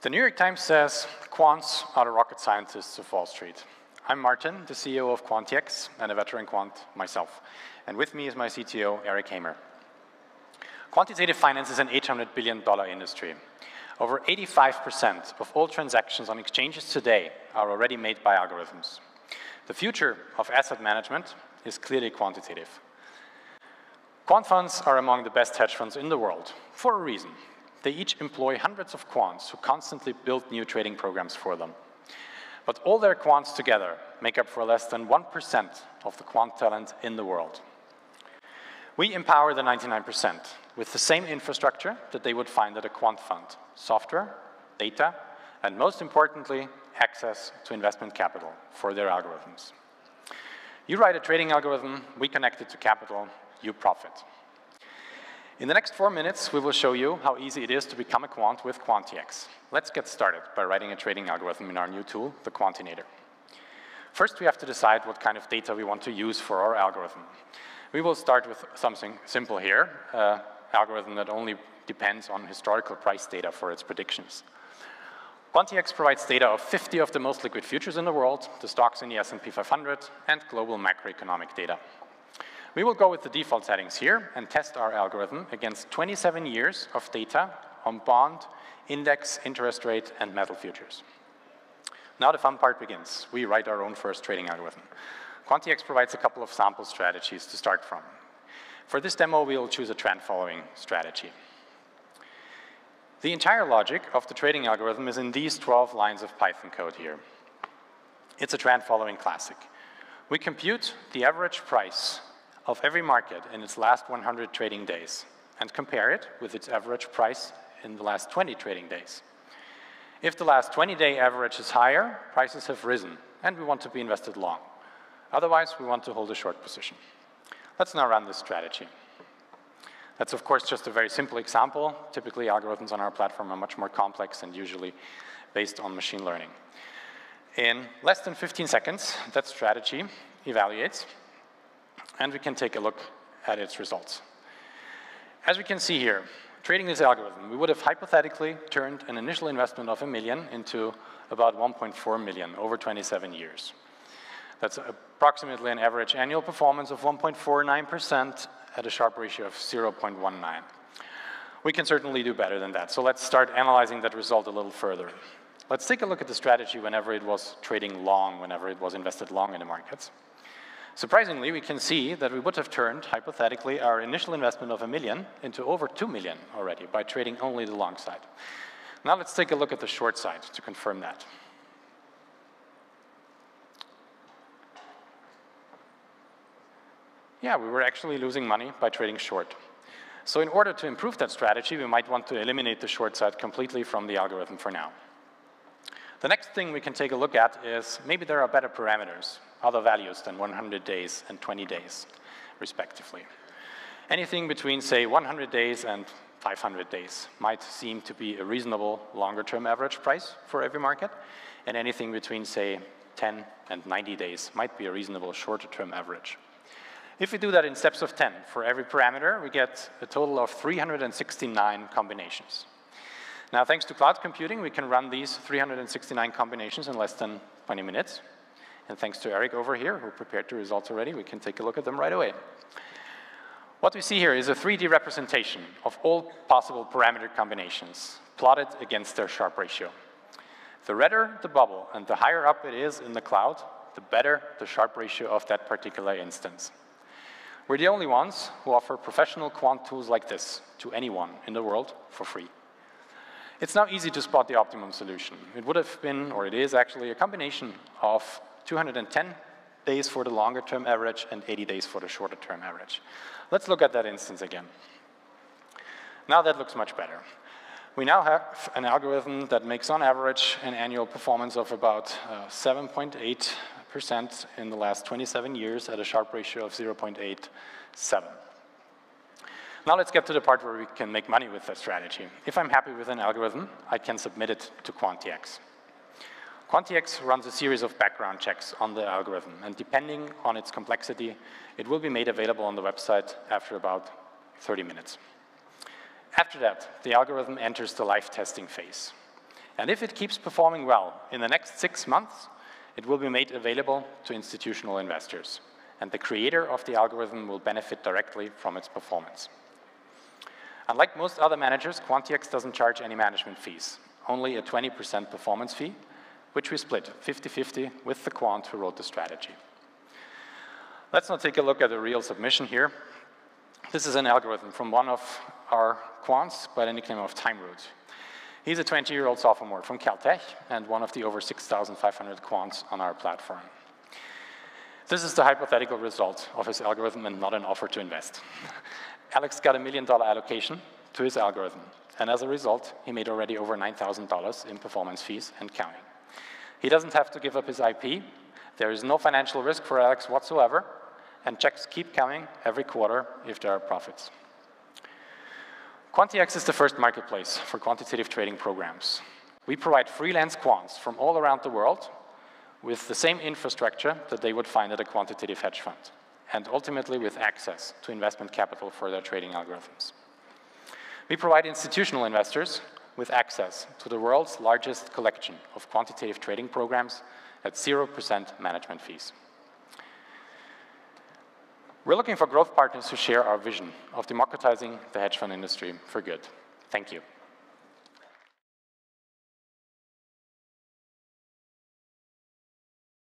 The New York Times says, quants are the rocket scientists of Wall Street. I'm Martin, the CEO of Quantiacs, and a veteran quant myself. And with me is my CTO, Eric Hamer. Quantitative finance is an $800 billion industry. Over 85% of all transactions on exchanges today are already made by algorithms. The future of asset management is clearly quantitative. Quant funds are among the best hedge funds in the world, for a reason. They each employ hundreds of quants who constantly build new trading programs for them. But all their quants together make up for less than 1% of the quant talent in the world. We empower the 99% with the same infrastructure that they would find at a quant fund: software, data, and most importantly, access to investment capital for their algorithms. You write a trading algorithm, we connect it to capital, you profit. In the next 4 minutes, we will show you how easy it is to become a quant with Quantiacs. Let's get started by writing a trading algorithm in our new tool, the Quantinator. First, we have to decide what kind of data we want to use for our algorithm. We will start with something simple here, an algorithm that only depends on historical price data for its predictions. Quantiacs provides data of 50 of the most liquid futures in the world, the stocks in the S&P 500, and global macroeconomic data. We will go with the default settings here and test our algorithm against 27 years of data on bond, index, interest rate, and metal futures. Now the fun part begins. We write our own first trading algorithm. Quantiacs provides a couple of sample strategies to start from. For this demo, we will choose a trend following strategy. The entire logic of the trading algorithm is in these 12 lines of Python code here. It's a trend following classic. We compute the average price of every market in its last 100 trading days and compare it with its average price in the last 20 trading days. If the last 20-day average is higher, prices have risen, and we want to be invested long. Otherwise, we want to hold a short position. Let's now run this strategy. That's, of course, just a very simple example. Typically, algorithms on our platform are much more complex and usually based on machine learning. In less than 15 seconds, that strategy evaluates, and we can take a look at its results. As we can see here, trading this algorithm, we would have hypothetically turned an initial investment of $1 million into about 1.4 million over 27 years. That's approximately an average annual performance of 1.49% at a Sharpe ratio of 0.19. We can certainly do better than that, so let's start analyzing that result a little further. Let's take a look at the strategy whenever it was trading long, whenever it was invested long in the markets. Surprisingly, we can see that we would have turned, hypothetically, our initial investment of $1 million into over 2 million already by trading only the long side. Now let's take a look at the short side to confirm that. Yeah, we were actually losing money by trading short. So in order to improve that strategy, we might want to eliminate the short side completely from the algorithm for now. The next thing we can take a look at is maybe there are better parameters, other values than 100 days and 20 days, respectively. Anything between, say, 100 days and 500 days might seem to be a reasonable longer-term average price for every market, and anything between, say, 10 and 90 days might be a reasonable shorter-term average. If we do that in steps of 10 for every parameter, we get a total of 369 combinations. Now, thanks to cloud computing, we can run these 369 combinations in less than 20 minutes. And thanks to Eric over here, who prepared the results already, we can take a look at them right away. What we see here is a 3D representation of all possible parameter combinations plotted against their Sharpe ratio. The redder the bubble and the higher up it is in the cloud, the better the Sharpe ratio of that particular instance. We're the only ones who offer professional quant tools like this to anyone in the world for free. It's now easy to spot the optimum solution. It would have been, or it is actually, a combination of 210 days for the longer-term average and 80 days for the shorter-term average. Let's look at that instance again. Now that looks much better. We now have an algorithm that makes, on average, an annual performance of about 7.8% in the last 27 years at a Sharpe ratio of 0.87. Now let's get to the part where we can make money with that strategy. If I'm happy with an algorithm, I can submit it to Quantiacs. Quantiacs runs a series of background checks on the algorithm, and depending on its complexity, it will be made available on the website after about 30 minutes. After that, the algorithm enters the live testing phase. And if it keeps performing well, in the next 6 months, it will be made available to institutional investors. And the creator of the algorithm will benefit directly from its performance. Unlike most other managers, Quantiacs doesn't charge any management fees, only a 20% performance fee, which we split 50-50 with the quant who wrote the strategy. Let's now take a look at the real submission here. This is an algorithm from one of our quants by the nickname of TimeRoot. He's a 20-year-old sophomore from Caltech and one of the over 6,500 quants on our platform. This is the hypothetical result of his algorithm and not an offer to invest. Alex got $1 million allocation to his algorithm, and as a result, he made already over $9,000 in performance fees and counting. He doesn't have to give up his IP. There is no financial risk for Alex whatsoever, and checks keep coming every quarter if there are profits. Quantiacs is the first marketplace for quantitative trading programs. We provide freelance quants from all around the world with the same infrastructure that they would find at a quantitative hedge fund, and ultimately with access to investment capital for their trading algorithms. We provide institutional investors with access to the world's largest collection of quantitative trading programs at 0% management fees. We're looking for growth partners who share our vision of democratizing the hedge fund industry for good. Thank you.